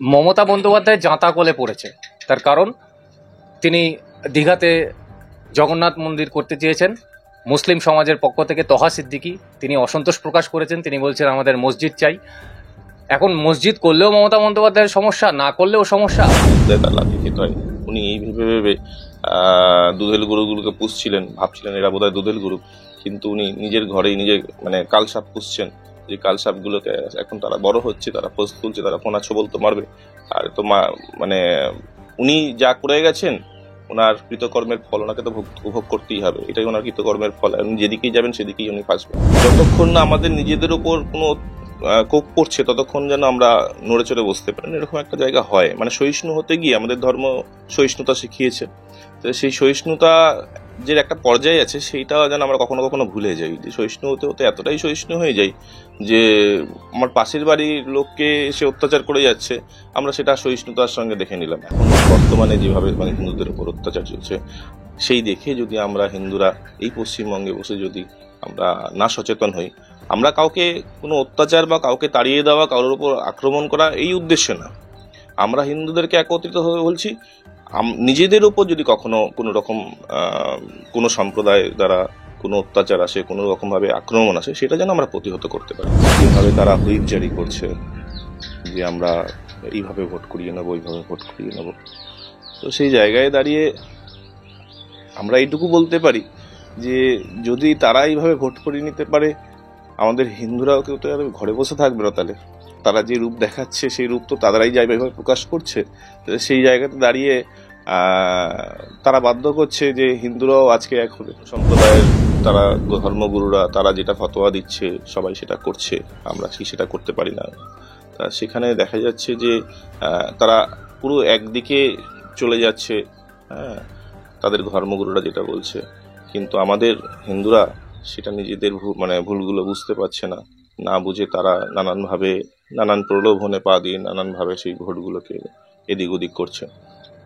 মমতা বন্দ্যোপাধ্যায় জাঁতা কলে পড়েছে। তার কারণ তিনি দীঘাতে জগন্নাথ মন্দির করতে চেয়েছেন। মুসলিম সমাজের পক্ষ থেকে তহা সিদ্দিকী তিনি অসন্তোষ প্রকাশ করেছেন। তিনি বলছেন আমাদের মসজিদ চাই। এখন মসজিদ করলেও মমতা বন্দ্যোপাধ্যায়ের সমস্যা, না করলেও সমস্যা। তার লাঠি খেতে হয়। উনি এই ভেবে ভেবে দুধেল গরুগুলোকে পুষছিলেন, ভাবছিলেন এরা বোধহয় দুধেল গরু, কিন্তু উনি নিজের ঘরেই নিজে কালসাপ পুষছেন। যে কালসাপগুলোকে এখন তারা বড় হচ্ছে, তারা পোষ তুলছে, তারা ফোনা ছবল তো মারবে। আর তো উনি যা করে গেছেন, ওনার কৃতকর্মের ফল ওনাকে তো উপভোগ করতেই হবে। এটাই ওনার কৃতকর্মের ফল। উনি যেদিকেই যাবেন সেদিকেই উনি ফাঁসবেন। যতক্ষণ না আমাদের নিজেদের উপর কোনো কোপ পড়ছে ততক্ষণ যেন আমরা নড়ে চড়ে বসতে পারি। এরকম একটা জায়গা হয়, সহিষ্ণু হতে গিয়ে আমাদের ধর্ম সহিষ্ণুতা শিখিয়েছে। তো সেই সহিষ্ণুতা যে একটা পর্যায়ে আছে সেইটা যেন আমরা কখনো কখনো ভুলে যাই। যে সহিষ্ণু হতে হতে এতটাই সহিষ্ণু হয়ে যাই যে আমার পাশের বাড়ির লোককে সে অত্যাচার করে যাচ্ছে, আমরা সেটা সহিষ্ণুতার সঙ্গে দেখে নিলাম। এখন বর্তমানে যেভাবে হিন্দুদের উপর অত্যাচার চলছে, সেই দেখে যদি আমরা হিন্দুরা এই পশ্চিমবঙ্গে বসে যদি আমরা না সচেতন হই, আমরা কাউকে কোনো অত্যাচার বা কাউকে তাড়িয়ে দেওয়া, কারোর উপর আক্রমণ করা এই উদ্দেশ্যে না, আমরা হিন্দুদেরকে একত্রিত হয়ে বলছি নিজেদের উপর যদি কখনো কোনো রকম কোনো সম্প্রদায় দ্বারা কোনো অত্যাচার আসে, কোনো রকমভাবে আক্রমণ আসে, সেটা যেন আমরা প্রতিহত করতে পারি। যেভাবে তারা হুইপ জারি করছে যে আমরা এইভাবে ভোট করিয়ে নেবো, ওইভাবে ভোট করিয়ে নেবো, তো সেই জায়গায় দাঁড়িয়ে আমরা এইটুকু বলতে পারি যে যদি তারা এইভাবে ভোট করিয়ে নিতে পারে, আমাদের হিন্দুরাও কেউ তো ঘরে বসে থাকবে না। তাহলে তারা যে রূপ দেখাচ্ছে সেই রূপ তো তারাই যাইভাবে প্রকাশ করছে। সেই জায়গাতে দাঁড়িয়ে তারা বাধ্য করছে যে হিন্দুরাও আজকে এক হবে। সম্প্রদায়ের তারা ধর্মগুরুরা তারা যেটা ফতোয়া দিচ্ছে সবাই সেটা করছে, আমরা কি সেটা করতে পারি না। তা সেখানে দেখা যাচ্ছে যে তারা পুরো একদিকে চলে যাচ্ছে, হ্যাঁ, তাদের ধর্মগুরুরা যেটা বলছে, কিন্তু আমাদের হিন্দুরা সেটা নিজেদের ভুলগুলো বুঝতে পারছে না। না বুঝে তারা নানানভাবে নানান প্রলোভনে পা দিয়ে নানানভাবে সেই ভোটগুলোকে এদিক ওদিক করছে।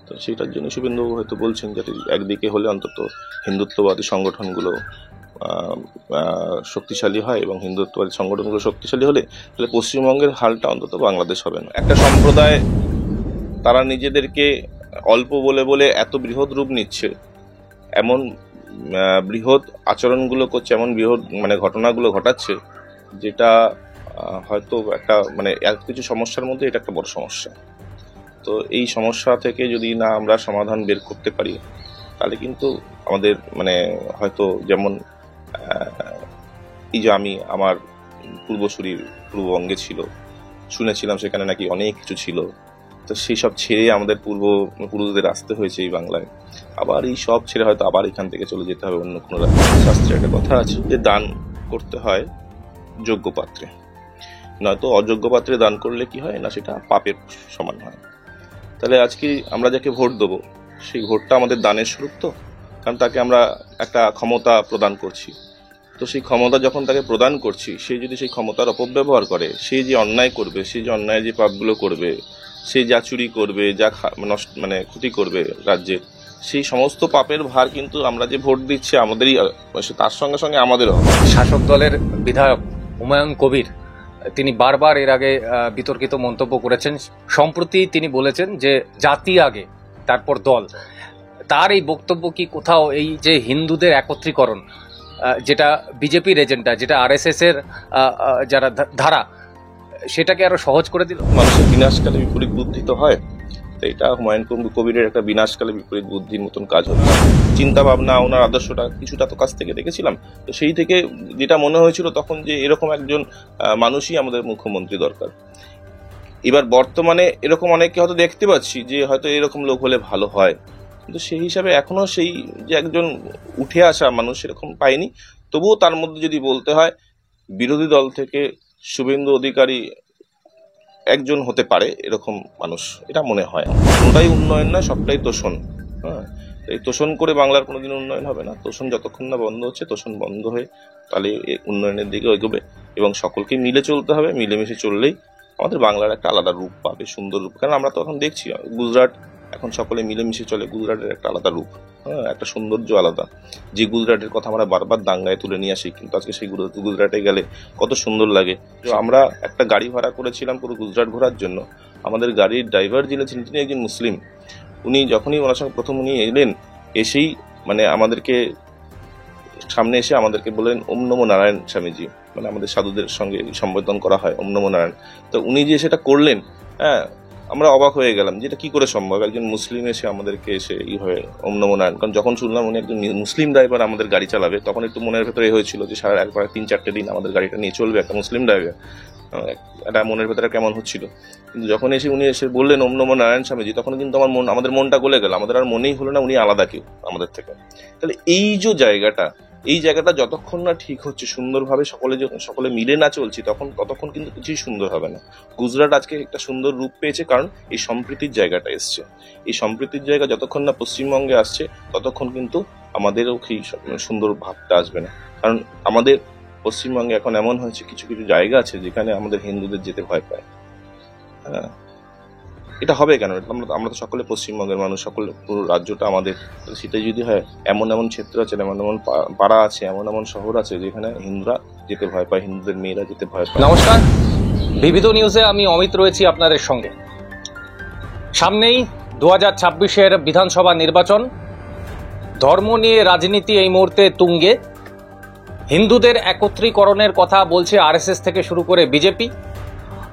তো সেটার জন্য শুভেন্দুবাবু হয়তো বলছেন যাতে একদিকে হলে অন্তত হিন্দুত্ববাদী সংগঠনগুলো শক্তিশালী হয়, এবং হিন্দুত্ববাদী সংগঠনগুলো শক্তিশালী হলে তাহলে পশ্চিমবঙ্গের হালটা অন্তত বাংলাদেশ হবে না। একটা সম্প্রদায় তারা নিজেদেরকে অল্প বলে বলে এত বৃহৎ রূপ নিচ্ছে, এমন বৃহৎ আচরণগুলো করছে, এমন বৃহৎ ঘটনাগুলো ঘটাচ্ছে, যেটা হয়তো একটা এত কিছু সমস্যার মধ্যে এটা একটা বড় সমস্যা। তো এই সমস্যা থেকে যদি না আমরা সমাধান বের করতে পারি, তাহলে কিন্তু আমাদের হয়তো যেমন এই যে আমার পূর্বসূরির পূর্ববঙ্গে ছিল, শুনেছিলাম সেখানে নাকি অনেক কিছু ছিল, তো সেই সব ছেড়ে আমাদের পুরুষদের আসতে হয়েছে এই বাংলায়। আবার এই সব ছেড়ে হয়তো আবার এখান থেকে চলে যেতে হবে অন্য কোনো রাজ্যে। শাস্ত্রে একটা কথা আছে যে দান করতে হয় যোগ্য পাত্রে, নয়তো অযোগ্য পাত্রে দান করলে কি হয় না, সেটা পাপের সমান হয়। তাহলে আজকে আমরা যাকে ভোট দেবো সেই ভোটটা আমাদের দানের স্বরূপ, তো কারণ তাকে আমরা একটা ক্ষমতা প্রদান করছি। তো সেই ক্ষমতা যখন তাকে প্রদান করছি, সে যদি সেই ক্ষমতার অপব্যবহার করে, সে যে অন্যায় করবে, সে যে অন্যায় যে পাপগুলো করবে, সে যা চুরি করবে, যা ক্ষতি করবে রাজ্যে, সেই সমস্ত পাপের ভার কিন্তু আমরা যে ভোট দিচ্ছি আমাদেরই, তার সঙ্গে সঙ্গে আমাদেরও। শাসক দলের বিধায়ক হুমায়ুন কবির তিনি বারবার এর আগে বিতর্কিত মন্তব্য করেছেন। সম্প্রতি তিনি বলেছেন যে জাতি আগে তারপর দল। তার এই বক্তব্য কি কোথাও এই যে হিন্দুদের একত্রীকরণ, যেটা বিজেপির এজেন্ডা, যেটা আরএসএস এর যারা ধারা, সেটাকে আরো সহজ করে দিল? মানুষের বিনাশকালে বিপরীত বুদ্ধি তো হয়, তো এটা হুমায়ুন কবিরের একটা বিনাশকালে বিপরীত বুদ্ধির মতন কাজ হচ্ছে। চিন্তা ভাবনা, ওনার আদর্শটা কিছুটা তো কাছ থেকে দেখেছিলাম, তো সেই থেকে যেটা মনে হয়েছিল তখন যে এরকম একজন মানুষই আমাদের মুখ্যমন্ত্রী দরকার। এবার বর্তমানে এরকম অনেককে হয়তো দেখতে পাচ্ছি যে হয়তো এরকম লোক হলে ভালো হয়, কিন্তু সেই হিসাবে এখনো সেই যে একজন উঠে আসা মানুষ সেরকম পাইনি। তবুও তার মধ্যে যদি বলতে হয়, বিরোধী দল থেকে শুভেন্দু অধিকারী একজন হতে পারে এরকম মানুষ, এটা মনে হয়। কোনোটাই উন্নয়ন নয়, সবটাই তোষণ। হ্যাঁ, এই তোষণ করে বাংলার কোনোদিন উন্নয়ন হবে না। তোষণ যতক্ষণ না বন্ধ হচ্ছে, তোষণ বন্ধ হয়ে তাহলে উন্নয়নের দিকে এগোবে, এবং সকলকে মিলে চলতে হবে। মিলেমিশে চললেই আমাদের বাংলার একটা আলাদা রূপ পাবে, সুন্দর রূপ। কারণ আমরা তো এখন দেখছি গুজরাট এখন সকলে মিলেমিশে চলে। গুজরাটের একটা আলাদা রূপ, হ্যাঁ, একটা সৌন্দর্য আলাদা, যে গুজরাটের কথা আমরা বারবার দাঙ্গায় তুলে নিয়ে আসি, কিন্তু আজকে সেই গুজরাটে গেলে কত সুন্দর লাগে। তো আমরা একটা গাড়ি ভাড়া করেছিলাম পুরো গুজরাট ঘোরার জন্য। আমাদের গাড়ির ড্রাইভার যিনি ছিলেন তিনি একজন মুসলিম। উনি যখনই ওনার সঙ্গে প্রথম উনি এলেন, এসেই মানে আমাদেরকে সামনে এসে আমাদেরকে বললেন ওম নমো নারায়ণ স্বামীজি, মানে আমাদের সাধুদের সঙ্গে সম্বোধন করা হয় ওম নমো নারায়ণ। তো উনি যে সেটা করলেন, হ্যাঁ, আমরা অবাক হয়ে গেলাম যে এটা কি করে সম্ভব, একজন মুসলিম এসে আমাদেরকে এসে হয়ে ওম নমো নারায়ণ। কারণ যখন শুনলাম উনি একজন মুসলিম ড্রাইভার আমাদের গাড়ি চালাবে, তখন একটু মনের ভেতরে হয়েছিল যে সারা একবার 3-4 দিন আমাদের গাড়িটা নিয়ে চলবে একটা মুসলিম ড্রাইভার, এটা মনের ভেতরে কেমন হচ্ছিল। কিন্তু যখন উনি এসে বললেন ওম নমো নারায়ণ স্বামীজি, তখন কিন্তু আমাদের মনটা গলে গেল, আমাদের আর মনেই হলো না উনি আলাদা কেউ আমাদের থেকে। তাহলে এই জায়গাটা যতক্ষণ না ঠিক হচ্ছে সুন্দরভাবে, সকলে মিলে না চলছি, ততক্ষণ কিন্তু কিছুই সুন্দর হবে না। গুজরাট আজকে একটা সুন্দর রূপ পেয়েছে কারণ এই সম্প্রীতির জায়গাটা এসছে। এই সম্প্রীতির জায়গা যতক্ষণ না পশ্চিমবঙ্গে আসছে, ততক্ষণ কিন্তু আমাদেরও সেই সুন্দর ভাবটা আসবে না। কারণ আমাদের পশ্চিমবঙ্গে এখন এমন হয়েছে, কিছু কিছু জায়গা আছে যেখানে আমাদের হিন্দুদের যেতে ভয় পায়। হ্যাঁ, এটা হবে কেন? আমরা তো সকলে পশ্চিমবঙ্গের মানুষ, সকলে পুরো রাজ্যটা আমাদের। সেটাই যদি হয়, এমন এমন ক্ষেত্র আছে, এমন পাড়া আছে, এমন শহর আছে যেখানে হিন্দুরা যেতে ভয় পায়, হিন্দুদের মেয়েরা যেতে ভয় পায়। নমস্কার, বিবিধ নিউজে আমি অমিত রয়েছি আপনাদের সঙ্গে। সামনেই 2026-এর বিধানসভা নির্বাচন। ধর্ম নিয়ে রাজনীতি এই মুহূর্তে তুঙ্গে। হিন্দুদের একত্রীকরণের কথা বলছে আরএসএস থেকে শুরু করে বিজেপি।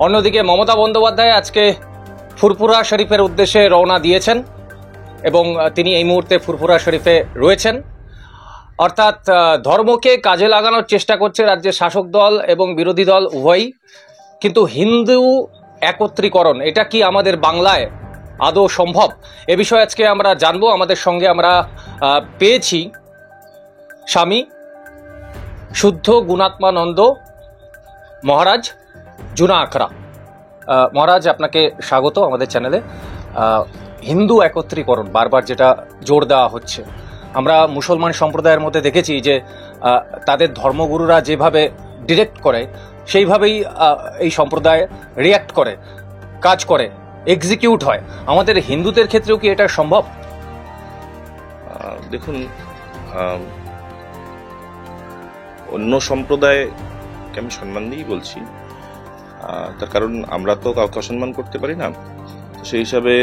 অন্যদিকে মমতা বন্দ্যোপাধ্যায় আজকে ফুরফুরা শরীফের উদ্দেশ্যে রওনা দিয়েছেন এবং তিনি এই মুহূর্তে ফুরফুরা শরীফে রয়েছেন। অর্থাৎ ধর্মকে কাজে লাগানোর চেষ্টা করছে রাজ্যের শাসক দল এবং বিরোধী দল উভয়ই। কিন্তু হিন্দু একত্রীকরণ, এটা কি আমাদের বাংলায় আদৌ সম্ভব? এ বিষয়ে আজকে আমরা জানবো। আমাদের সঙ্গে আমরা পেয়েছি স্বামী শুদ্ধ গুণাত্মানন্দ মহারাজ জুনা আখড়া। মহারাজ, আপনাকে স্বাগত আমাদের চ্যানেলে। হিন্দু একত্রীকরণ বারবার যেটা জোর দেওয়া হচ্ছে, আমরা মুসলমান সম্প্রদায়ের মধ্যে দেখেছি যে তাদের ধর্মগুরুরা যেভাবে ডিরেক্ট করে সেইভাবেই এই সম্প্রদায় রিয়্যাক্ট করে, কাজ করে, এক্সিকিউট হয়। আমাদের হিন্দুদের ক্ষেত্রেও কি এটা সম্ভব? দেখুন, অন্য সম্প্রদায়কে আমি সম্মান দিয়েই বলছি, তার কারণ আমরা তো কাউকে অসম্মান করতে পারি না। সেই হিসাবে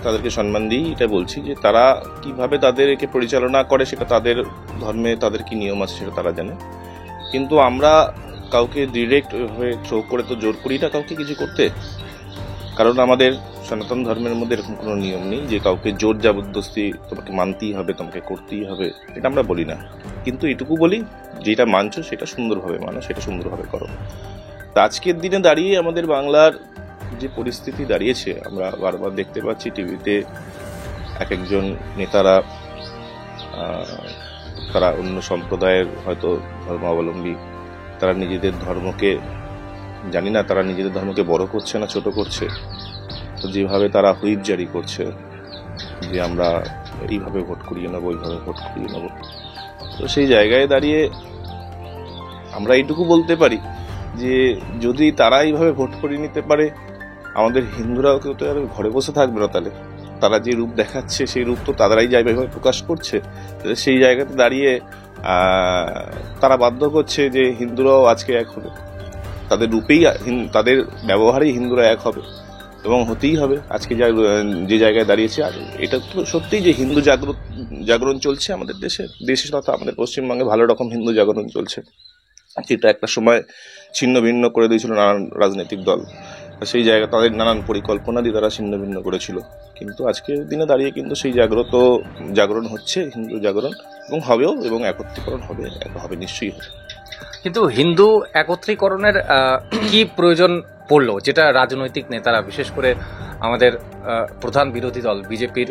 তাদেরকে সম্মান দিই, এটা বলছি যে তারা কিভাবে তাদেরকে পরিচালনা করে সেটা তাদের ধর্মে, তাদের কি নিয়ম আছে সেটা তারা জানে। কিন্তু আমরা কাউকে ডিরেক্ট হয়ে থ্রো করে তো জোর করি না কাউকে কিছু করতে। কারণ আমাদের সনাতন ধর্মের মধ্যে এরকম কোনো নিয়ম নেই যে কাউকে জোর জবরদস্তি তোমাকে মানতেই হবে, তোমাকে করতেই হবে, এটা আমরা বলি না। কিন্তু এটুকু বলি, যেটা মানছো সেটা সুন্দরভাবে মানো, সেটা সুন্দরভাবে করো। তা আজকের দিনে দাঁড়িয়ে আমাদের বাংলার যে পরিস্থিতি দাঁড়িয়েছে, আমরা বারবার দেখতে পাচ্ছি টিভিতে একজন নেতারা, তারা অন্য সম্প্রদায়ের হয়তো ধর্মাবলম্বী, তারা নিজেদের ধর্মকে, জানি না তারা নিজেদের ধর্মকে বড় করছে না ছোট করছে, তো যেভাবে তারা হুইপ জারি করছে যে আমরা এইভাবে ভোট করিয়ে নেবো, ওইভাবে ভোট করিয়ে নেবো, তো সেই জায়গায় দাঁড়িয়ে আমরা এইটুকু বলতে পারি যে যদি তারা এইভাবে ভোট করিয়ে নিতে পারে, আমাদের হিন্দুরাও কেউ তো আর ঘরে বসে থাকবে না। তাহলে তারা যে রূপ দেখাচ্ছে সেই রূপ তো তারাই যাইভাবে প্রকাশ করছে। সেই জায়গাতে দাঁড়িয়ে তারা বাধ্য করছে যে হিন্দুরাও আজকে এক হবে, তাদের রূপেই, তাদের ব্যবহারেই হিন্দুরা এক হবে এবং হতেই হবে। আজকে যে জায়গায় দাঁড়িয়েছে, আর এটা তো সত্যিই যে হিন্দু জাগরণ চলছে আমাদের দেশে তথা আমাদের পশ্চিমবঙ্গে ভালো রকম হিন্দু জাগরণ চলছে, যেটা একটা সময় ছিন্ন ভিন্ন করে দিয়েছিল নানান রাজনৈতিক দল। সেই জায়গা তাদের নানান পরিকল্পনা দিয়ে তারা ছিন্ন ভিন্ন করেছিল। কিন্তু আজকের দিনে দাঁড়িয়ে কিন্তু সেই জাগরণ হচ্ছে, হিন্দু জাগরণ, এবং হবেও, এবং একত্রীকরণ হবে নিশ্চয়ই হবে। কিন্তু হিন্দু একত্রীকরণের কি প্রয়োজন পড়লো, যেটা রাজনৈতিক নেতারা, বিশেষ করে আমাদের প্রধান বিরোধী দল বিজেপির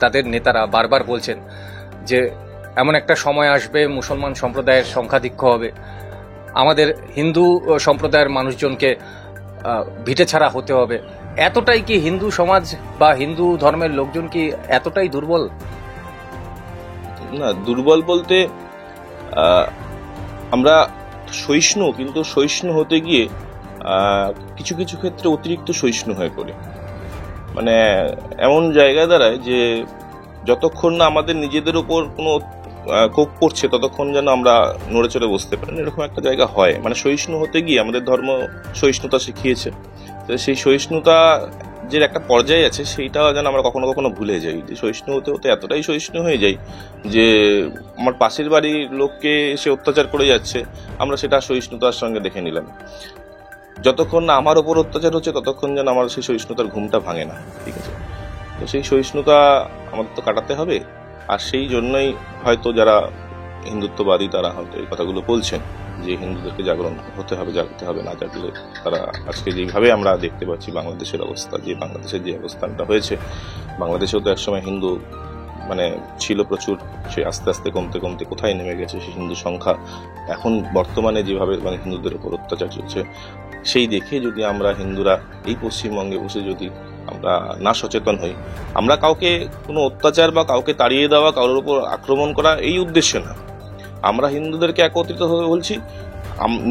তাদের নেতারা বারবার বলছেন যে এমন একটা সময় আসবে মুসলমান সম্প্রদায়ের সংখ্যাধিক্য হবে, আমাদের হিন্দু সম্প্রদায়ের মানুষজনকে ভিটে ছাড়া হতে হবে। এতটাই কি হিন্দু সমাজ বা হিন্দু ধর্মের লোকজন কি এতটাই দুর্বল? না, দুর্বল বলতে আমরা সহিষ্ণু, কিন্তু সহিষ্ণু হতে গিয়ে কিছু কিছু ক্ষেত্রে অতিরিক্ত সহিষ্ণু হয়ে পড়ে। মানে এমন জায়গায় দাঁড়ায় যে যতক্ষণ না আমাদের নিজেদের উপর কোনো কোপ পড়ছে ততক্ষণ যেন আমরা নড়ে চড়ে বসতে পারি, এরকম একটা জায়গা হয়। মানে সহিষ্ণু হতে গিয়ে আমাদের ধর্ম সহিষ্ণুতা শিখিয়েছে, তো সেই সহিষ্ণুতা যে একটা পর্যায়ে আছে সেইটা যেন আমরা কখনো কখনো ভুলে যাই, যে সহিষ্ণু হতে হতে এতটাই সহিষ্ণু হয়ে যাই যে আমার পাশের বাড়ির লোককে সে অত্যাচার করে যাচ্ছে, আমরা সেটা সহিষ্ণুতার সঙ্গে দেখে নিলাম। যতক্ষণ না আমার ওপর অত্যাচার হচ্ছে ততক্ষণ যেন আমার সেই সহিষ্ণুতার ঘুমটা ভাঙে না, ঠিক আছে? তো সেই সহিষ্ণুতা আমাদের তো কাটাতে হবে, আর সেই জন্যই হয়তো যারা হিন্দুত্ববাদী তারা হয়তো এই কথাগুলো বলছেন যে হিন্দুদেরকে জাগরণ হতে হবে, জাগতে হবে, না জাগলে তারা আজকে যেভাবে আমরা দেখতে পাচ্ছি বাংলাদেশের অবস্থা, যে বাংলাদেশের যে অবস্থানটা হয়েছে, বাংলাদেশেও তো একসময় হিন্দু মানে ছিল প্রচুর, সে আস্তে আস্তে কমতে কমতে কোথায় নেমে গেছে সেই হিন্দু সংখ্যা। এখন বর্তমানে যেভাবে মানে হিন্দুদের উপর অত্যাচার চলছে, সেই দেখে যদি আমরা হিন্দুরা এই পশ্চিমবঙ্গে বসে যদি আমরা না সচেতন হই, আমরা কাউকে কোনো অত্যাচার বা কাউকে তাড়িয়ে দেওয়া, কারোর উপর আক্রমণ করা এই উদ্দেশ্যে না, আমরা হিন্দুদেরকে একত্রিত হয়ে বলছি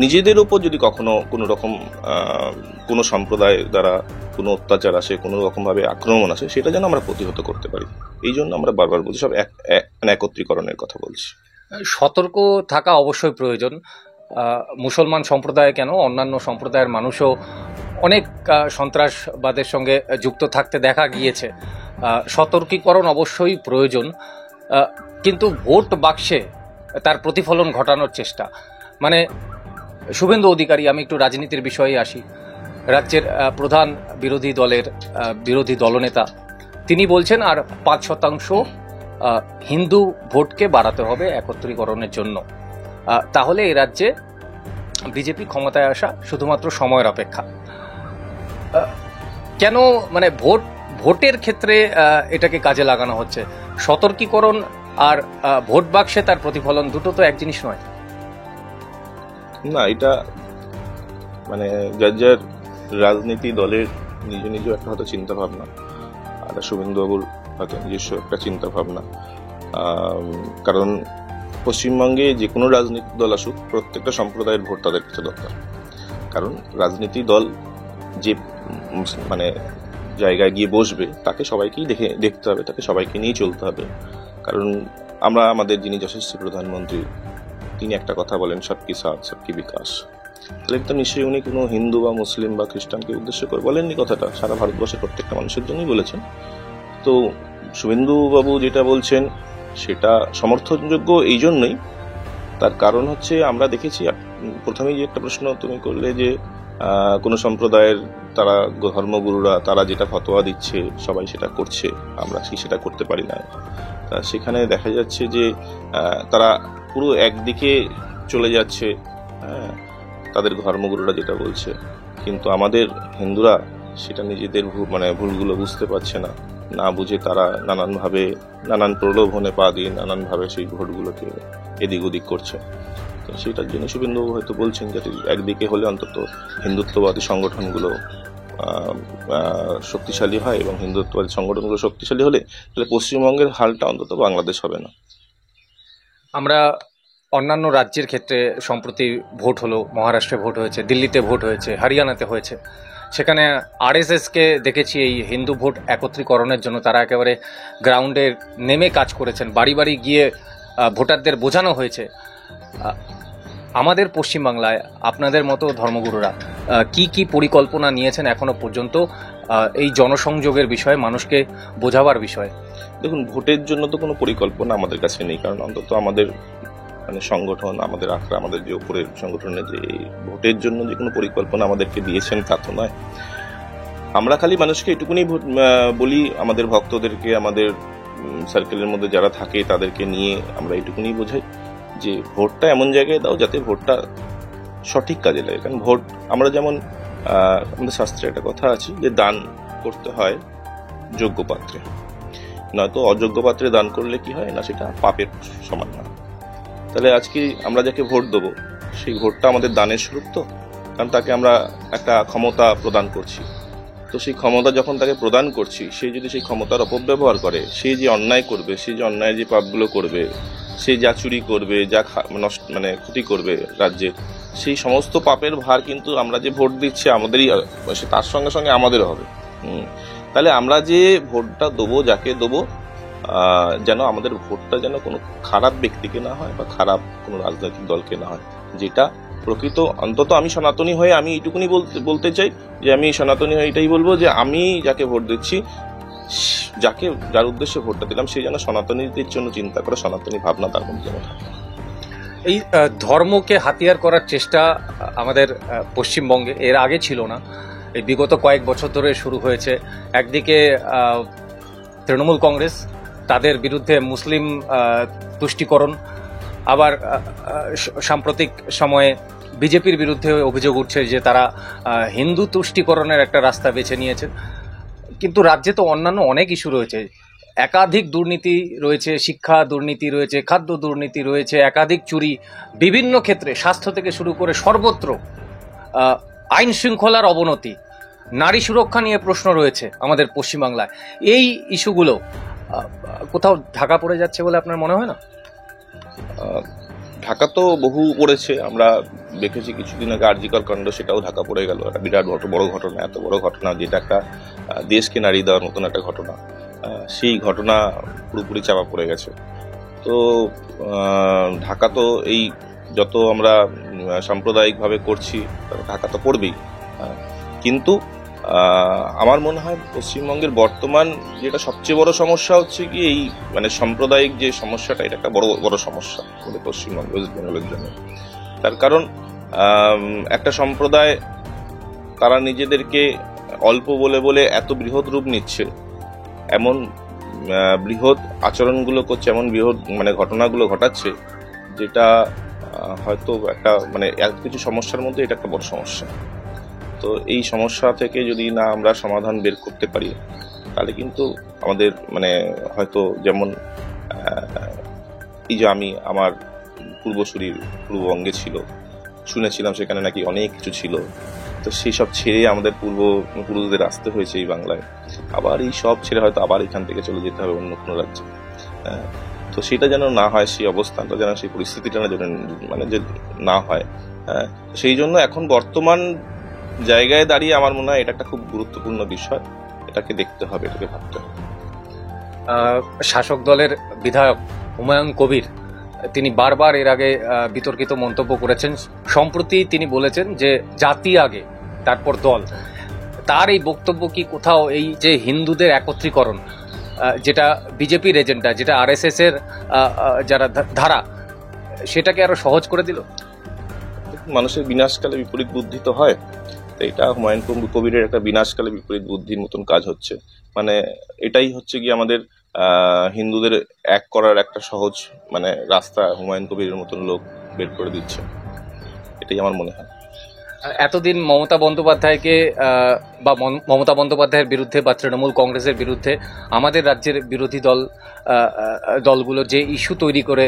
নিজেদের উপর যদি কখনো কোনো রকম কোনো সম্প্রদায় দ্বারা কোনো অত্যাচার আসে, কোনো রকমভাবে আক্রমণ আসে, সেটা যেন আমরা প্রতিহত করতে পারি। এই জন্য আমরা বারবার বলছি সব একত্রীকরণের কথা বলছি। সতর্ক থাকা অবশ্যই প্রয়োজন। মুসলমান সম্প্রদায় কেন, অন্যান্য সম্প্রদায়ের মানুষও অনেক সন্ত্রাসবাদের সঙ্গে যুক্ত থাকতে দেখা গিয়েছে। সতর্কীকরণ অবশ্যই প্রয়োজন, কিন্তু ভোট বাক্সে তার প্রতিফলন ঘটানোর চেষ্টা, মানে শুভেন্দু অধিকারী, আমি একটু রাজনীতির বিষয়ে আসি, রাজ্যের প্রধান বিরোধী দলের বিরোধী দলনেতা, তিনি বলছেন আর 5% হিন্দু ভোটকে বাড়াতে হবে একত্রীকরণের জন্য, তাহলে এই রাজ্যে বিজেপি ক্ষমতায় আসা শুধুমাত্র সময়ের অপেক্ষা। কেন মানে ভোটের ক্ষেত্রে এটাকে কাজে লাগানো হচ্ছে? সতর্কীকরণ আর ভোট বাক্সে তার প্রতিফলন দুটো তো এক জিনিস নয়। না, এটা মানে যার যার রাজনীতি দলের নিজ নিজ একটা হয়তো চিন্তা ভাবনা, আর শুভেন্দুবাবুর হয়তো নিজস্ব একটা চিন্তা ভাবনা। কারণ পশ্চিমবঙ্গে যে কোনো রাজনৈতিক দল আসুক, প্রত্যেকটা সম্প্রদায়ের ভোট তাদের কাছে দরকার। কারণ রাজনীতি দল যে মানে জায়গায় গিয়ে বসবে তাকে সবাইকেই দেখতে হবে, তাকে সবাইকে নিয়েই চলতে হবে। কারণ আমরা আমাদের যিনি যশস্বী প্রধানমন্ত্রী, তিনি একটা কথা বলেন, সবকি সাথ সবকি বিকাশ। তাহলে তো নিশ্চয়ই উনি কোনো হিন্দু বা মুসলিম বা খ্রিস্টানকে উদ্দেশ্য করে বলেননি কথাটা, সারা ভারতবর্ষের প্রত্যেকটা মানুষের জন্যই বলেছেন। তো শুভেন্দুবাবু যেটা বলছেন সেটা সমর্থনযোগ্য এই জন্যই, তার কারণ হচ্ছে আমরা দেখেছি, প্রথমেই যে একটা প্রশ্ন তুমি করলে যে কোনো সম্প্রদায়ের তারা ধর্মগুরুরা তারা যেটা ফতোয়া দিচ্ছে সবাই সেটা করছে, আমরা সেটা করতে পারি না। তা সেখানে দেখা যাচ্ছে যে তারা পুরো একদিকে চলে যাচ্ছে, তাদের ধর্মগুরুরা যেটা বলছে, কিন্তু আমাদের হিন্দুরা সেটা নিজেদের মানে ভুলগুলো বুঝতে পারছে না, না বুঝে তারা নানানভাবে নানান প্রলোভনে পা দিয়ে নানানভাবে সেই ভোটগুলোকে এদিক ওদিক করছে। তো সেটার জন্য শুভেন্দু হয়তো বলছেন যাতে একদিকে হলে অন্তত হিন্দুত্ববাদী সংগঠনগুলো শক্তিশালী হয়, এবং হিন্দুত্ববাদী সংগঠনগুলো শক্তিশালী হলে তাহলে পশ্চিমবঙ্গের হালটা অন্তত বাংলাদেশ হবে না। আমরা অন্যান্য রাজ্যের ক্ষেত্রে সম্প্রতি ভোট হলো, মহারাষ্ট্রে ভোট হয়েছে, দিল্লিতে ভোট হয়েছে, হরিয়ানাতে হয়েছে, সেখানে আরএসএসকে দেখেছি এই হিন্দু ভোট একত্রীকরণের জন্য তারা একেবারে গ্রাউন্ডে নেমে কাজ করেছেন, বাড়ি বাড়ি গিয়ে ভোটারদের বোঝানো হয়েছে। আমাদের পশ্চিমবাংলায় আপনাদের মতো ধর্মগুরুরা কি কি পরিকল্পনা নিয়েছেন এখনো পর্যন্ত এই জনসংযোগের বিষয়ে, মানুষকে বোঝাবার বিষয়ে? দেখুন, ভোটের জন্য তো কোনো পরিকল্পনা আমাদের কাছে নেই, কারণ অন্তত আমাদের মানে সংগঠন, আমাদের যে উপরের সংগঠনের যে ভোটের জন্য যে কোনো পরিকল্পনা আমাদেরকে দিয়েছেন তা তো নয়। আমরা খালি মানুষকে এটুকুনি বলি, আমাদের ভক্তদেরকে, আমাদের সার্কেলের মধ্যে যারা থাকে তাদেরকে নিয়ে আমরা এটুকুনি বোঝাই যে ভোটটা এমন জায়গায় দাও যাতে ভোটটা সঠিক কাজে লাগে। কারণ ভোট আমরা যেমন আমাদের শাস্ত্রে একটা কথা আছে যে দান করতে হয় যোগ্য পাত্রে, নয়তো অযোগ্য পাত্রে দান করলে কি হয় না, সেটা পাপের সমান হয়। তাহলে আজকে আমরা যাকে ভোট দেবো সেই ভোটটা আমাদের দানের স্বরূপ, তো কারণ তাকে আমরা একটা ক্ষমতা প্রদান করছি। তো সেই ক্ষমতা যখন তাকে প্রদান করছি, সে যদি সেই ক্ষমতার অপব্যবহার করে, সে যে অন্যায় করবে, সে যে অন্যায় যে পাপগুলো করবে, সে যা চুরি করবে, যা মানে ক্ষতি করবে রাজ্যের, সেই সমস্ত পাপের ভার কিন্তু আমরা যে ভোট দিচ্ছি আমাদেরই, তার সঙ্গে সঙ্গে আমাদেরও হবে। তাহলে আমরা যে ভোটটা দেবো, যাকে দেবো, যেন আমাদের ভোটটা যেন কোনো খারাপ ব্যক্তিকে না হয় বা খারাপ কোনো রাজনৈতিক দলকে না হয়, যেটা প্রকৃত। অন্তত আমি সনাতনী হয়ে আমি এইটুকুনি বলতে চাই যে আমি সনাতনী হয়ে এটাই বলবো যে আমি যাকে ভোট দিচ্ছি, যার উদ্দেশ্যে ভোটটা দিলাম, সে যেন সনাতনীদের জন্য চিন্তা করে, সনাতনী ভাবনা তার মধ্যে যেন থাকে। এই ধর্মকে হাতিয়ার করার চেষ্টা আমাদের পশ্চিমবঙ্গে এর আগে ছিল না, এই বিগত কয়েক বছর ধরে শুরু হয়েছে। একদিকে তৃণমূল কংগ্রেস, তাদের বিরুদ্ধে মুসলিম তুষ্টিকরণ, আবার সাম্প্রতিক সময়ে বিজেপির বিরুদ্ধে অভিযোগ উঠছে যে তারা হিন্দু তুষ্টিকরণের একটা রাস্তা বেছে নিয়েছে। কিন্তু রাজ্যে তো অন্যান্য অনেক ইস্যু রয়েছে, একাধিক দুর্নীতি রয়েছে, শিক্ষা দুর্নীতি রয়েছে, খাদ্য দুর্নীতি রয়েছে, একাধিক চুরি, বিভিন্ন ক্ষেত্রে স্বাস্থ্য থেকে শুরু করে সর্বত্র আইন শৃঙ্খলার অবনতি, নারী সুরক্ষা নিয়ে প্রশ্ন রয়েছে আমাদের পশ্চিমবাংলায়। এই ইস্যুগুলো কোথাও ঢাকা পড়ে যাচ্ছে বলে আপনার মনে হয় না? ঢাকা তো বহু পড়েছে, আমরা দেখেছি কিছুদিন আগে আরজিকর কাণ্ড, সেটাও ঢাকা পড়ে গেল। একটা বিরাট বড় ঘটনা, এত বড় ঘটনা যেটা একটা দেশকে নাড়িয়ে দেওয়ার মতন একটা ঘটনা, সেই ঘটনা পুরোপুরি চাপা পড়ে গেছে। তো ঢাকা তো এই যত আমরা সাম্প্রদায়িকভাবে করছি, ঢাকা তো পড়বেই। কিন্তু আমার মনে হয় পশ্চিমবঙ্গের বর্তমান যেটা সবচেয়ে বড় সমস্যা হচ্ছে কি, এই মানে সাম্প্রদায়িক যে সমস্যাটা, এটা একটা বড় সমস্যা আমাদের পশ্চিমবঙ্গ, ওয়েস্ট বেঙ্গলের জন্য। তার কারণ একটা সম্প্রদায় তারা নিজেদেরকে অল্প বলে এত বৃহৎ রূপ নিচ্ছে, এমন বৃহৎ আচরণগুলো করছে, এমন বৃহৎ মানে ঘটনাগুলো ঘটাচ্ছে, যেটা হয়তো একটা মানে কিছু সমস্যার মধ্যে এটা একটা বড় সমস্যা। তো এই সমস্যা থেকে যদি না আমরা সমাধান বের করতে পারি, তাহলে কিন্তু আমাদের মানে হয়তো যেমন এই যে আমার পূর্বসূরির পূর্ববঙ্গে ছিল, শুনেছিলাম সেখানে নাকি অনেক কিছু ছিল, তো সেই সব ছেড়ে আমাদের পূর্বপুরুষদের আসতে হয়েছে এই বাংলায়। আবার এই সব ছেড়ে হয়তো আবার এখান থেকে চলে যেতে হবে অন্য কোনো রাজ্যে। তো সেটা যেন না হয়, সেই অবস্থানটা যেন, সেই পরিস্থিতিটা যেন মানে যে না হয়, সেই জন্য এখন বর্তমান জায়গায় দাঁড়িয়ে আমার মনে হয় এটা একটা খুব গুরুত্বপূর্ণ বিষয়, এটাকে দেখতে হবে, এটাকে ভাবতে হবে। শাসক দলের বিধায়ক হুমায়ুন কবির, তিনি বারবার এর আগে বিতর্কিত মন্তব্য করেছেন। সম্প্রতি তিনি বলেছেন যে জাতি আগে তারপর দল। তার এই বক্তব্য কি কোথাও এই যে হিন্দুদের একত্রীকরণ, যেটা বিজেপির এজেন্ডা, যেটা আরএসএস এর যারা ধারা, সেটাকে আরো সহজ করে দিল? মানুষের বিনাশকালে বিপরীত বুদ্ধি তো হয়, তো এটা হুমায়ুন কবিরের একটা বিনাশকালে বিপরীত বুদ্ধির মতন কাজ হচ্ছে। মানে এটাই হচ্ছে কি আমাদের হিন্দুদের এক করার একটা সহজ মানে রাস্তা হুমায়ুন কবিরের মতন লোক বের করে দিচ্ছে, এটাই আমার মনে হয়। এতদিন মমতা বন্দ্যোপাধ্যায়কে বা মমতা বন্দ্যোপাধ্যায়ের বিরুদ্ধে বা তৃণমূল কংগ্রেসের বিরুদ্ধে আমাদের রাজ্যের বিরোধী দলগুলো যে ইস্যু তৈরি করে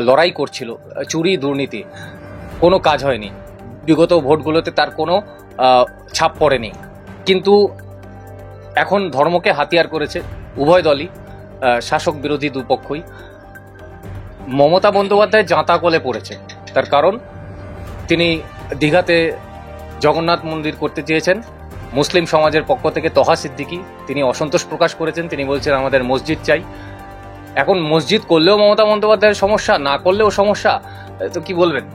লড়াই করছিল, চুরি দুর্নীতি, কোনো কাজ হয়নি। বিগত ভোটগুলোতে তার কোনো ছাপ পড়েনি। কিন্তু এখন ধর্মকে হাতিয়ার করেছে উভয় দলই, শাসক বিরোধী দুপক্ষই। মমতা বন্দ্যোপাধ্যায় জাঁতা কলে পড়েছে, তার কারণ তিনি দীঘাতে জগন্নাথ মন্দির করতে চেয়েছেন। মুসলিম সমাজের পক্ষ থেকে তহা সিদ্দিকী তিনি অসন্তোষ প্রকাশ করেছেন, তিনি বলছেন আমাদের মসজিদ চাই। এখন মসজিদ করলেও মমতা বন্দ্যোপাধ্যায়ের সমস্যা, না করলেও সমস্যা, তো কি বলবেন?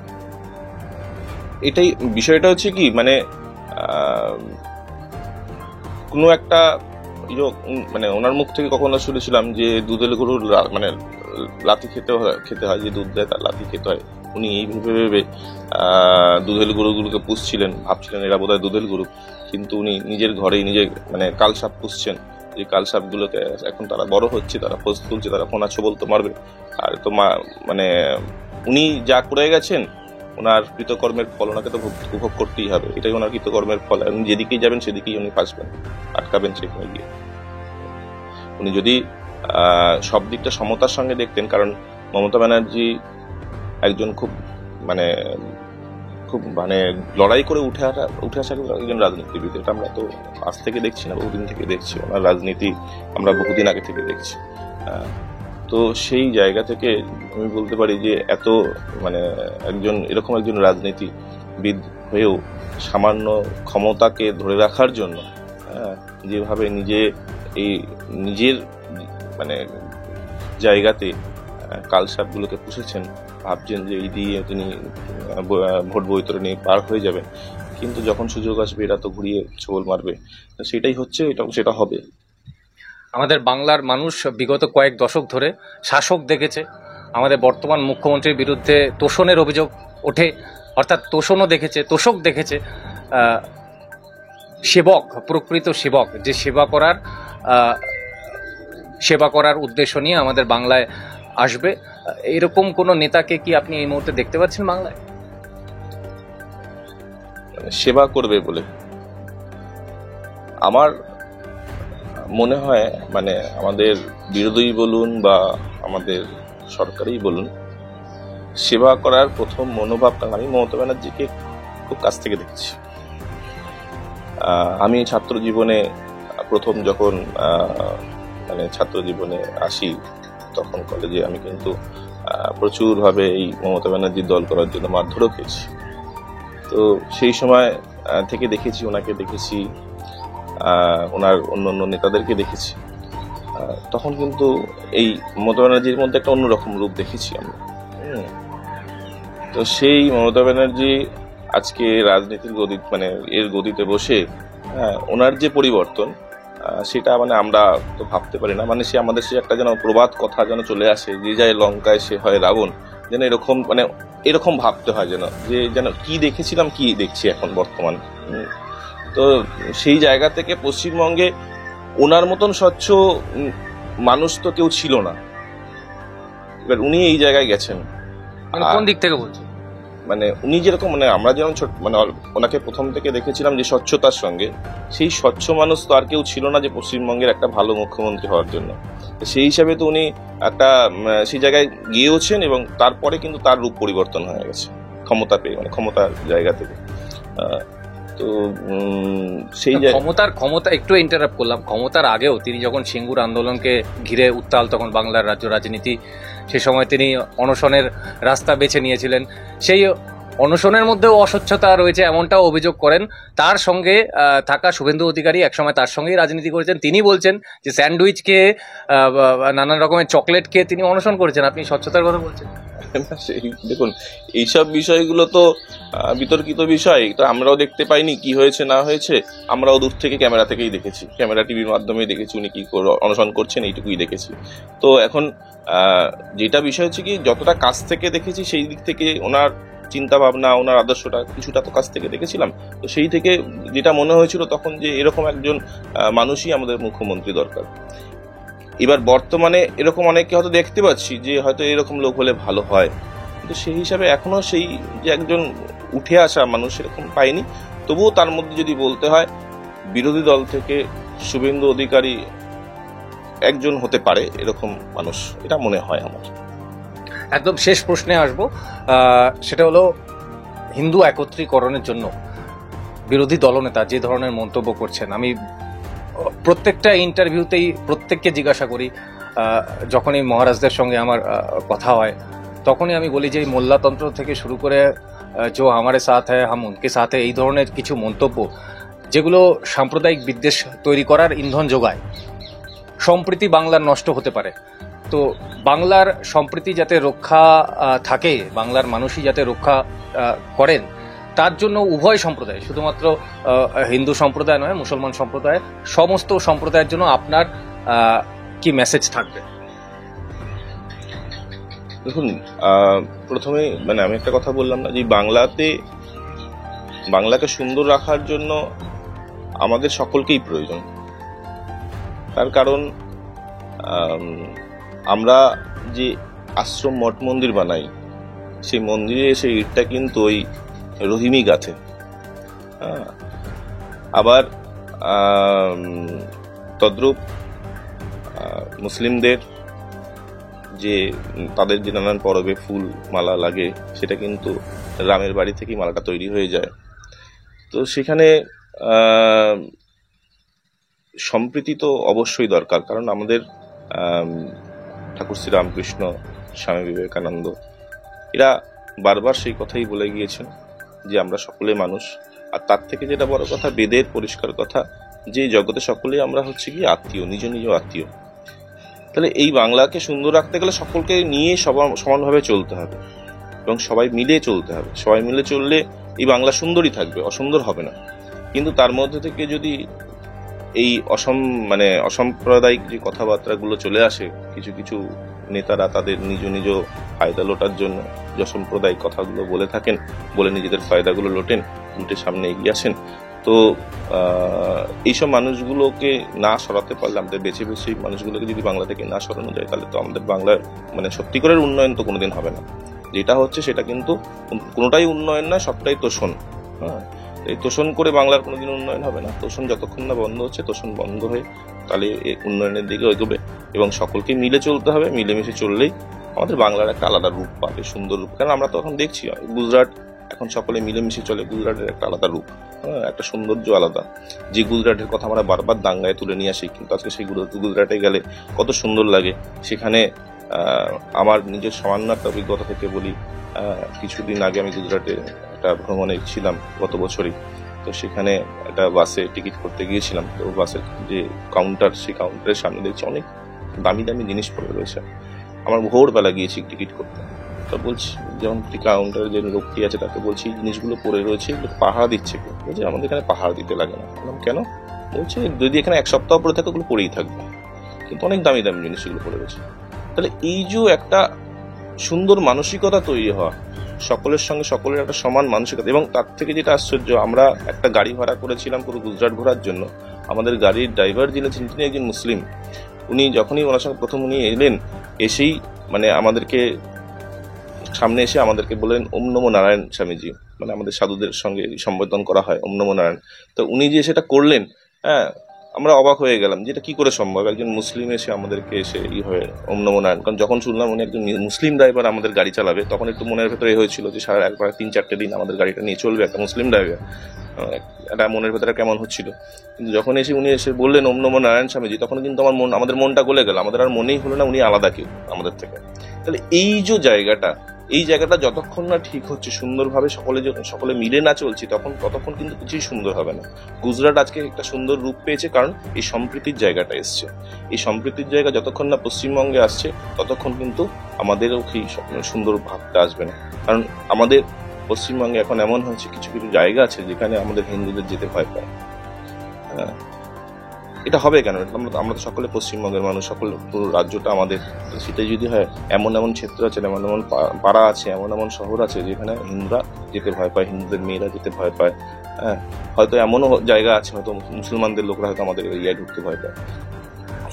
এটাই বিষয়টা হচ্ছে কি, মানে কোনো একটা মানে ওনার মুখ থেকে কখনো শুনেছিলাম যে দুধের গরুর মানে লাথি খেতে হয়, যে দুধ দেয় তার লাথি খেতে হয়। উনি এই ভেবে দুধের গরুগুলোকে পুষছিলেন, ভাবছিলেন এরা বোধহয় দুধের গরু, কিন্তু উনি নিজের ঘরেই নিজে মানে কালসাপ পুষছেন। যে কালসাপগুলোকে এখন তারা বড় হচ্ছে, তারা ফোঁস তুলছে, তারা ফোনা ছোবল তো মারবে। আর তো মানে উনি যা করে গেছেন, ওনার কৃতকর্মের ফল ওনাকে তো উপভোগ করতেই হবে, এটাই ওনার কৃতকর্মের ফল। উনি যেদিকেই যাবেন সেদিকেই উনি ফাঁসবেন, আটকাবেন সেখানে গিয়ে। উনি যদি সব দিকটা সমতার সঙ্গে দেখতেন, কারণ মমতা ব্যানার্জি একজন খুব মানে লড়াই করে উঠে আসা একজন রাজনীতিবিদ। এটা আমরা তো আজ থেকে দেখছি না, বহুদিন থেকে দেখছি ওনার রাজনীতি, আমরা বহুদিন আগে থেকে দেখছি। তো সেই জায়গা থেকে আমি বলতে পারি যে এত মানে এরকম একজন রাজনীতিবিদ হয়েও সামান্য ক্ষমতাকে ধরে রাখার জন্য যেভাবে এই নিজের মানে জায়গাতে কালসাপগুলোকে পুষেছেন, ভাবছেন যে এই দিয়ে তিনি ভোট বৈতরণী পার হয়ে যাবেন, কিন্তু যখন সুযোগ আসবে এরা তো ঘুরিয়ে ছোবল মারবে। সেটাই হচ্ছে, সেটা হবে। আমাদের বাংলার মানুষ বিগত কয়েক দশক ধরে শাসক দেখেছে, আমাদের বর্তমান মুখ্যমন্ত্রীর বিরুদ্ধে তোষণের অভিযোগ ওঠে, অর্থাৎ তোষণও দেখেছে, তোষক দেখেছে। সেবক, প্রকৃত সেবক, যে সেবা করার উদ্দেশ্য নিয়ে আমাদের বাংলায় আসবে, এরকম কোনো নেতাকে কি আপনি এই মুহূর্তে দেখতে পাচ্ছেন বাংলায়? সেবা করবে বলে আমার মনে হয়, মানে আমাদের বিরোধী বলুন বা আমাদের সরকারই বলুন, সেবা করার প্রথম মনোভাবটা আমি মমতা ব্যানার্জিকে খুব কাছ থেকে দেখেছি। আমি ছাত্র জীবনে প্রথম যখন মানে ছাত্র জীবনে আসি, তখন কলেজে আমি কিন্তু প্রচুরভাবে এই মমতা ব্যানার্জির দল করার জন্য মারধরও খেয়েছি। তো সেই সময় থেকে দেখেছি, ওনাকে দেখেছি, ওনার অন্য নেতাদেরকে দেখেছি। তখন কিন্তু এই মমতা ব্যানার্জির মধ্যে একটা অন্যরকম রূপ দেখেছি আমরা। তো সেই মমতা ব্যানার্জি আজকে রাজনীতির গদিতে বসে ওনার যে পরিবর্তন, সেটা মানে আমরা তো ভাবতে পারি না। মানে সে আমাদের সে একটা যেন প্রবাদ কথা যেন চলে আসে, যে যায় লঙ্কায় সে হয় রাবণ, যেন এরকম ভাবতে হয় যেন কি দেখেছিলাম কি দেখছি এখন বর্তমান। তো সেই জায়গা থেকে পশ্চিমবঙ্গে ওনার মতন স্বচ্ছ মানুষ তো কেউ ছিল না। এবার উনি এই জায়গায় গেছেন। কোন দিক থেকে বলছেন? মানে উনি যেরকম, আমরা যেমন ওনাকে প্রথম থেকে দেখেছিলাম যে স্বচ্ছতার সঙ্গে, সেই স্বচ্ছ মানুষ তো আর কেউ ছিল না যে পশ্চিমবঙ্গের একটা ভালো মুখ্যমন্ত্রী হওয়ার জন্য। সেই হিসাবে তো উনি একটা সেই জায়গায় গিয়েওছেন, এবং তারপরে কিন্তু তার রূপ পরিবর্তন হয়ে গেছে ক্ষমতা পেয়ে, ক্ষমতার জায়গা থেকে। তো সেই ক্ষমতা একটু ইন্টারাপ্ট করলাম। ক্ষমতার আগেও তিনি যখন সিঙ্গুর আন্দোলনকে ঘিরে উত্তাল তখন বাংলার রাজ্য রাজনীতি, সে সময় তিনি অনশনের রাস্তা বেছে নিয়েছিলেন। সেই অনশনের মধ্যেও অস্বচ্ছতা রয়েছে এমনটাও অভিযোগ করেন। তার সঙ্গে থাকা শুভেন্দু অধিকারী একসময় তার সঙ্গেই রাজনীতি করেছেন। তিনি বলছেন যে স্যান্ডউইচ খেয়ে, নানান রকমের চকলেট খেয়ে তিনি অনশন করেছেন। আপনি স্বচ্ছতার কথা বলছেন। দেখুন, এইসব বিষয়গুলো তো বিতর্কিত বিষয়, তো আমরাও দেখতে পাইনি কি হয়েছে না হয়েছে। আমরাও দূর থেকে ক্যামেরা থেকেই দেখেছি, ক্যামেরা টিভির মাধ্যমে দেখেছি উনি কি অনশন করছেন, এইটুকুই দেখেছি। তো এখন যেটা বিষয় হচ্ছে কি, যতটা কাছ থেকে দেখেছি সেই দিক থেকে ওনার চিন্তা ভাবনা, ওনার আদর্শটা কিছুটা তো কাছ থেকে দেখেছিলাম। তো সেই থেকে যেটা মনে হয়েছিল তখন, যে এরকম একজন মানুষই আমাদের মুখ্যমন্ত্রী দরকার। এবার বর্তমানে এরকম অনেককে হয়তো দেখতে পাচ্ছি যে হয়তো এরকম লোক হলে ভালো হয়, কিন্তু সেই হিসাবে এখনো সেই যে একজন উঠে আসা মানুষ এরকম পাইনি। তবুও তার মধ্যে যদি বলতে হয়, বিরোধী দল থেকে শুভেন্দু অধিকারী একজন হতে পারে এরকম মানুষ, এটা মনে হয় আমার। একদম শেষ প্রশ্নে আসবো, সেটা হলো হিন্দু একত্রীকরণের জন্য বিরোধী দলনেতা যে ধরনের মন্তব্য করছেন, আমি প্রত্যেকটা ইন্টারভিউতেই প্রত্যেককে জিজ্ঞাসা করি, যখনই মহারাজদের সঙ্গে আমার কথা হয় তখনই আমি বলি যে এই মোল্লাতন্ত্র থেকে শুরু করে जो हमारे साथ है हम उनके साथ है, এই ধরনের কিছু মন্তব্য যেগুলো সাম্প্রদায়িক বিদ্বেষ তৈরি করার ইন্ধন যোগায়, সম্প্রীতি বাংলার নষ্ট হতে পারে। তো বাংলার সম্প্রীতি যাতে রক্ষা থাকে, বাংলার মানুষই যাতে রক্ষা করেন, তার জন্য উভয় সম্প্রদায়, শুধুমাত্র হিন্দু সম্প্রদায় নয়, মুসলমান সম্প্রদায়, সমস্ত সম্প্রদায়ের জন্য আপনার কি মেসেজ থাকবে? দেখুন, প্রথমে আমি একটা কথা বললাম না যে বাংলাকে সুন্দর রাখার জন্য আমাদের সকলকেই প্রয়োজন। তার কারণ আমরা যে আশ্রম মঠ মন্দির বানাই, সেই মন্দিরে এসে ইটটা কিন্তু ওই রহিমি গাথে। আবার তদ্রূপ মুসলিমদের যে তাদের যে নানান পরবে ফুল মালা লাগে, সেটা কিন্তু রামের বাড়ি থেকেই মালাটা তৈরি হয়ে যায়। তো সেখানে সম্প্রীতি তো অবশ্যই দরকার, কারণ আমাদের ঠাকুর শ্রী রামকৃষ্ণ, স্বামী বিবেকানন্দ এরা বারবার সেই কথাই বলে গিয়েছেন যে আমরা সকলে মানুষ। আর তার থেকে যেটা বড় কথা, বেদের পরিষ্কার কথা যে জগতে সকলেই আমরা হচ্ছে কি আত্মীয়, নিজ নিজ আত্মীয়। তাহলে এই বাংলাকে সুন্দর রাখতে গেলে সকলকে নিয়ে সমানভাবে চলতে হবে এবং সবাই মিলে চলতে হবে। সবাই মিলে চললে এই বাংলা সুন্দরই থাকবে, অসুন্দর হবে না। কিন্তু তার মধ্যে থেকে যদি এই অসাম্প্রদায়িক যে কথাবার্তাগুলো চলে আসে, কিছু কিছু নেতারা তাদের নিজ নিজ ফায়দা লোটার জন্য যে অসাম্প্রদায়িক কথাগুলো বলে থাকেন, বলে নিজেদের ফায়দাগুলো লোটেন, উল্টে সামনে এগিয়ে আসেন। তো এইসব মানুষগুলোকে না সরাতে পারলে, আমাদের বেছে বেছে মানুষগুলোকে যদি বাংলা থেকে না সরানো যায়, তাহলে তো আমাদের বাংলার সত্যিকারের উন্নয়ন তো কোনোদিন হবে না। যেটা হচ্ছে সেটা কিন্তু কোনোটাই উন্নয়ন নয়, সবটাই তোষণ। হ্যাঁ, এই তোষণ করে বাংলার কোনোদিন উন্নয়ন হবে না। তোষণ যতক্ষণ না বন্ধ হচ্ছে, তোষণ বন্ধ হয়ে তাহলে উন্নয়নের দিকে এগোবে এবং সকলকে মিলে চলতে হবে। মিলেমিশে চললেই আমাদের বাংলার একটা আলাদা রূপ পাবে, সুন্দর রূপ। কারণ আমরা তো এখন দেখছি গুজরাট এখন সকলে মিলেমিশে চলে, গুজরাটের একটা আলাদা রূপ, একটা সৌন্দর্য আলাদা। যে গুজরাটের কথা আমরা বারবার দাঙ্গায় তুলে নিয়ে আসি, কিন্তু আজকে সেই গুজরাটে গেলে কত সুন্দর লাগে। সেখানে আমার নিজের সামান্য একটা অভিজ্ঞতা থেকে বলি, কিছুদিন আগে আমি গুজরাটে একটা ভ্রমণে ছিলাম গত বছরই। তো সেখানে একটা বাসে টিকিট করতে গিয়েছিলাম। তো বাসের যে কাউন্টার, সেই কাউন্টারের সামনে দেখছি অনেক দামি দামি জিনিস পড়ে রয়েছে। আমার ভোরবেলা গিয়েছি টিকিট করতে, তো বলছি যেমন কাউন্টারের যে লোকটি আছে তাকে বলছি জিনিসগুলো পড়ে রয়েছে, এগুলো পাহারা দিচ্ছে কেউ? বলছে আমাদের এখানে পাহারা দিতে লাগে না। বললাম কেন? বলছে যদি এখানে এক সপ্তাহ পরে থাকে ওগুলো পড়েই থাকবে, কিন্তু অনেক দামি দামি জিনিস এগুলো পড়ে রয়েছে। তাহলে এই যে একটা সুন্দর মানসিকতা তৈরি হওয়া, সকলের সঙ্গে সকলের একটা সমান মানসিকতা। এবং তার থেকে যেটা আশ্চর্য, আমরা একটা গাড়ি ভাড়া করেছিলাম পুরো গুজরাট ঘোরার জন্য। আমাদের গাড়ির ড্রাইভার যিনি তিনি একজন মুসলিম। উনি যখনই ওনার সঙ্গে প্রথম উনি এলেন, এসেই আমাদেরকে সামনে এসে আমাদেরকে বললেন ওম নমো নারায়ণ স্বামীজি, আমাদের সাধুদের সঙ্গে সম্বোধন করা হয় ওম নমো নারায়ণ। তো উনি যে সেটা করলেন, হ্যাঁ, আমরা অবাক হয়ে গেলাম যে এটা কি করে সম্ভব, একজন মুসলিম এসে আমাদেরকে এসে হয়ে ওম নমো নারায়ণ। কারণ যখন শুনলাম উনি একজন মুসলিম ড্রাইভার আমাদের গাড়ি চালাবে, তখন একটু মনের ভেতরে হয়েছিল যে সারা একবার 3-4 দিন আমাদের গাড়িটা নিয়ে চলবে একটা মুসলিম ড্রাইভার, এটা মনের ভেতরে কেমন হচ্ছিল। কিন্তু যখন উনি এসে বললেন ওম নমো নারায়ণ স্বামীজি, তখন কিন্তু আমাদের মনটা গলে গেল। আমাদের আর মনেই হলো না উনি আলাদা কেউ আমাদের থেকে। তাহলে এই যে জায়গাটা যতক্ষণ না ঠিক হচ্ছে সুন্দরভাবে, সকলে মিলে না চলছি, ততক্ষণ কিন্তু কিছুই সুন্দর হবে না। গুজরাট আজকে একটা সুন্দর রূপ পেয়েছে কারণ এই সম্প্রীতির জায়গাটা এসছে। এই সম্প্রীতির জায়গা যতক্ষণ না পশ্চিমবঙ্গে আসছে, ততক্ষণ কিন্তু আমাদেরও সেই সুন্দর ভাবটা আসবে না। কারণ আমাদের পশ্চিমবঙ্গে এখন এমন হয়েছে, কিছু কিছু জায়গা আছে যেখানে আমাদের হিন্দুদের যেতে ভয় পায়। হ্যাঁ, এটা হবে কেন? আমরা তো সকলে পশ্চিমবঙ্গের মানুষ, পুরো রাজ্যটা আমাদের। সেটাই যদি হয়, এমন এমন ক্ষেত্র আছে, এমন এমন পাড়া আছে, এমন শহর আছে যেখানে হিন্দুরা যেতে ভয় পায়, হিন্দুদের মেয়েরা যেতে ভয় পায়। হ্যাঁ, হয়তো এমনও জায়গা আছে, হয়তো মুসলমানদের লোকরা হয়তো আমাদের এরিয়ায় ঢুকতে ভয় পায়।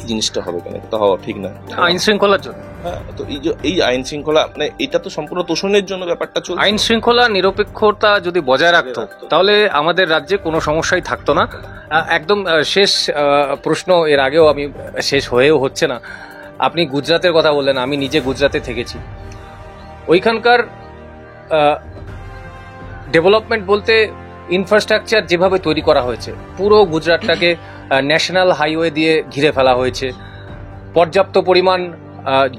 এই জিনিসটা হবে কেন? এটা হওয়া ঠিক না, আইন শৃঙ্খলার জন্য। হ্যাঁ, তো এই আইন শৃঙ্খলা এটা তো সম্পূর্ণ তোষণের জন্য ব্যাপারটা চলছে। আইন শৃঙ্খলা নিরপেক্ষতা যদি বজায় রাখতো, তাহলে আমাদের রাজ্যে কোনো সমস্যাই থাকতো না। একদম শেষ প্রশ্ন, এর আগেও আমি শেষ হয়েও হচ্ছে না। আপনি গুজরাতের কথা বললেন, আমি নিজে গুজরাতে থেকেছি। ওইখানকার ডেভেলপমেন্ট বলতে ইনফ্রাস্ট্রাকচার যেভাবে তৈরি করা হয়েছে, পুরো গুজরাটটাকে ন্যাশনাল হাইওয়ে দিয়ে ঘিরে ফেলা হয়েছে। পর্যাপ্ত পরিমাণ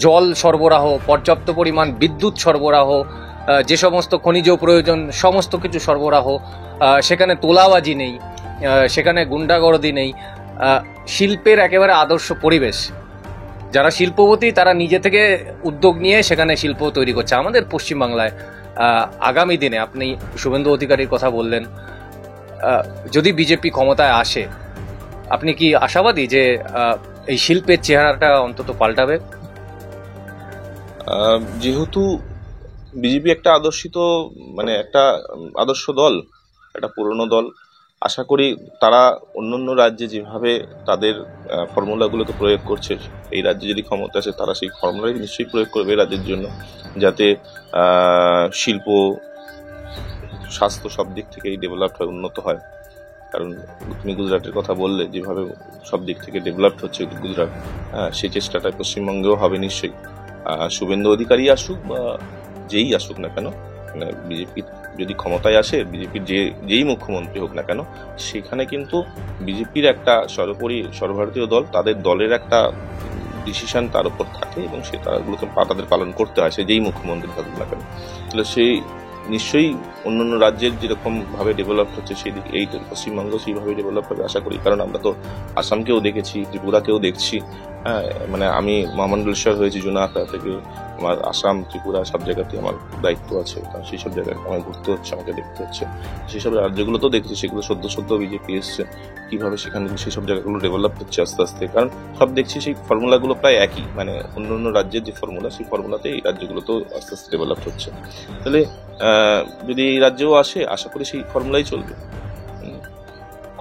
জল সরবরাহ, পর্যাপ্ত পরিমাণ বিদ্যুৎ সরবরাহ, যে সমস্ত খনিজ প্রয়োজন সমস্ত কিছু সরবরাহ। সেখানে তোলাবাজি নেই, সেখানে গুন্ডাগর্দি নেই। শিল্পের একেবারে আদর্শ পরিবেশ। যারা শিল্পপতি তারা নিজে থেকে উদ্যোগ নিয়ে সেখানে শিল্প তৈরি করছে। আমাদের পশ্চিমবাংলায় আগামী দিনে, আপনি শুভেন্দু অধিকারীর কথা বললেন, যদি বিজেপি ক্ষমতায় আসে, আপনি কি আশাবাদী যে এই শিল্পের চেহারাটা অন্তত পাল্টাবে? যেহেতু বিজেপি একটা একটা আদর্শ দল, একটা পুরনো দল, আশা করি তারা অন্যান্য রাজ্যে যেভাবে তাদের ফর্মুলাগুলোকে প্রয়োগ করছে, এই রাজ্যে যদি ক্ষমতা আসে তারা সেই ফর্মুলাই নিশ্চয়ই প্রয়োগ করবে রাজ্যের জন্য, যাতে শিল্প, স্বাস্থ্য সব দিক থেকেই ডেভেলপড হয়, উন্নত হয়। কারণ তুমি গুজরাটের কথা বললে, যেভাবে সব দিক থেকে ডেভেলপড হচ্ছে গুজরাট, সেই চেষ্টাটা পশ্চিমবঙ্গেও হবে নিশ্চয়ই। শুভেন্দু অধিকারী আসুক বা যেই আসুক না কেন, বিজেপি যদি ক্ষমতায় আসে, বিজেপির যেই মুখ্যমন্ত্রী হোক না কেন, সেখানে কিন্তু বিজেপির একটা সর্বভারতীয় দল, তাদের দলের একটা ডিসিশন তার উপর থাকে এবং তাদেরকে পালন করতে হয়, সে যেই মুখ্যমন্ত্রী থাকুক না কেন। তাহলে সেই নিশ্চয়ই অন্যান্য রাজ্যের যেরকম ভাবে ডেভেলপ হচ্ছে সেই দিকে এই পশ্চিমবঙ্গ সেইভাবে ডেভেলপ হবে আশা করি। কারণ আমরা তো আসামকেও দেখেছি, ত্রিপুরাকেও দেখছি। হ্যাঁ, মানে আমি মহামন্ডলেশ্বর হয়েছি জুনাগড় থেকে, আমার আসাম ত্রিপুরা সব জায়গাতে আমার দায়িত্ব আছে, কারণ সেই সব জায়গায় আমায় ঘুরতে হচ্ছে, আমাকে দেখতে হচ্ছে। সেসব রাজ্যগুলোতেও দেখছি, সেগুলো সদ্য বিজেপি এসছে, কিভাবে সেখানে সেসব জায়গাগুলো ডেভেলপ হচ্ছে আস্তে আস্তে। কারণ সব দেখছি সেই ফর্মুলাগুলো প্রায় একই, মানে অন্য রাজ্যের যে ফর্মুলা সেই ফর্মুলাতে এই রাজ্যগুলোতেও আস্তে আস্তে ডেভেলপ হচ্ছে। তাহলে যদি এই রাজ্যেও আসে, আশা করি সেই ফর্মুলাই চলবে।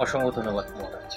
অসংখ্য ধন্যবাদ মহারাজ।